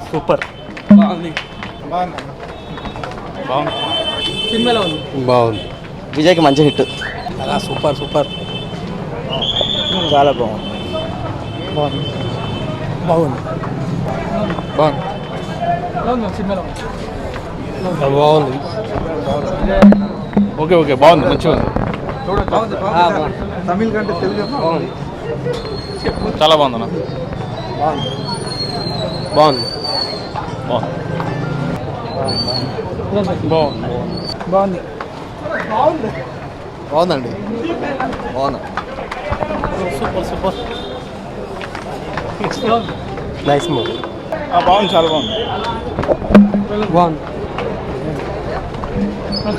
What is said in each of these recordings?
Super. బాగుంది. సినిమాలో ఉంది. బాగుంది. విజయ్కి మంచి హిట్. Super super. చాలా బాగుంది. బాగుంది. బాగుంది. బాగుంది. సినిమాలో బాగుంది. ఓకే ఓకే బాగుంది, మంచిగా ఉంది. తమిళ కంటే తెలుగు బాగుంది. చాలా బాగుంది అన్న. బాగుంది. బాగుంది. బాగుందండి. బాగుంది. Super super. Nice movie. బాగుంది, చాలా బాగుంది. బాగుంది.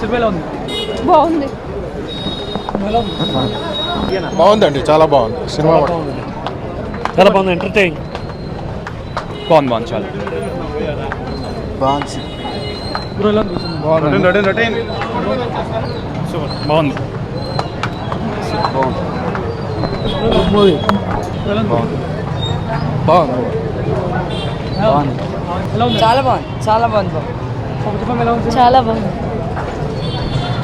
సినిమాలో ఉంది. బాగుంది. బాగుందండి, చాలా బాగుంది సినిమా. చాలా బాగుంది, ఎంటర్టైన్. బాగుంది బాగుంది, చాలా బాగుంది. సూపర్ బాగుంది. మూవీ బాగుంది. చాలా బాగుంది. చాలా బాగుంది. చాలా బాగుంది.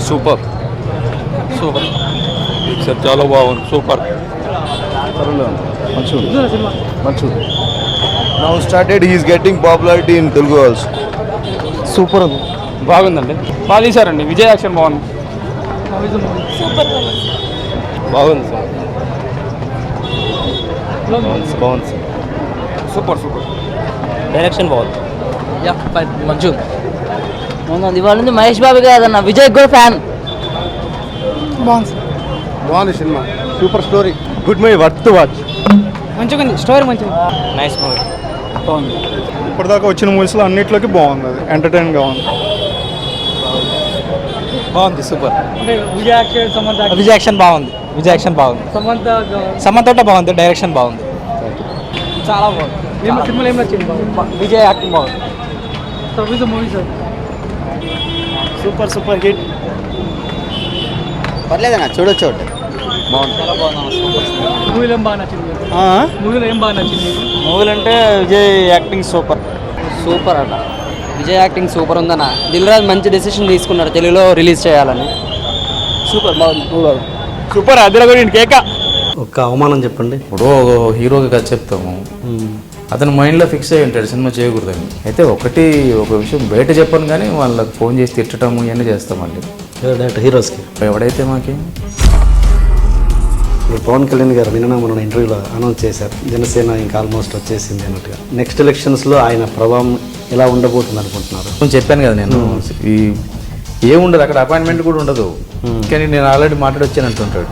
Super super. సార్ చాలా బాగుంది. Super. Cinema Now started, he is getting popularity in Telugu also. Super ఉంది. బాగుందండి, బాగా తీశారండి. విజయ్ యాక్షన్ బాగుంది. సూపర్ బాగుంది సార్. బాగుంది. Super super. డైరెక్షన్ బాగుంది. మంచిగా ఉంది. బాగుంది. ఇవాళ నుంచి మహేష్ బాబు కాదన్న విజయ్ కూడా ఫ్యాన్. బాగుంది cinema. Super story. Good movie, worth to watch. మంచిగా ఉంది. స్టోరీ మంచిగా. Nice movie. బాగుంది. ఇప్పటిదాకా వచ్చిన మూవీస్లో అన్నిట్లోకి బాగుంది. అది ఎంటర్టైన్గా ఉంది. బాగుంది. సూపర్. అంటే విజయ్ యాక్షన్, సమంత విజయ్ యాక్షన్ బాగుంది. విజయ్ యాక్షన్ బాగుంది. సమంత బాగుంది. డైరెక్షన్ బాగుంది. చాలా బాగుంది. సినిమాలో ఏం నచ్చింది? విజయ్ యాక్టింగ్ బాగుంది. Movie sir super super hit. పర్లేదన్నా, చూడొచ్చు. మూవీలో ఏం బాగా నచ్చింది? మూవీలో ఏం బాగా నచ్చింది? మూవీలు అంటే విజయ్ యాక్టింగ్ సూపర్. సూపర్ అన్న. విజయ్ యాక్టింగ్ సూపర్ ఉందన్న. దిల్ రాజు మంచి డెసిషన్ తీసుకున్నారు తెలుగులో రిలీజ్ చేయాలని. సూపర్ బాగుంది. సూపర్. అదిలో కేక. ఒక అవమానం చెప్పండి. ఇప్పుడు హీరోకి కథ చెప్తాము, అతను మైండ్లో ఫిక్స్ అయ్యి ఉంటాడు సినిమా చేయకూడదని. అయితే ఒక విషయం బయట చెప్పను కానీ వాళ్ళకి ఫోన్ చేసి తిట్టడము ఇవన్నీ చేస్తామండి డైరెక్ట్ హీరోస్కి. ఎవడైతే మాకేం. ఇప్పుడు పవన్ కళ్యాణ్ గారు నిన్న మన ఇంటర్వ్యూలో అనౌన్స్ చేశారు, జనసేన ఇంకా ఆల్మోస్ట్ వచ్చేసింది అన్నట్టుగా. నెక్స్ట్ ఎలక్షన్స్లో ఆయన ప్రభావం ఎలా ఉండబోతుంది అనుకుంటున్నారు? నేను చెప్పాను కదా, నేను ఏముండదు అక్కడ, అపాయింట్మెంట్ కూడా ఉండదు. కానీ నేను ఆల్రెడీ మాట్లాడొచ్చాను అంటుంటాడు.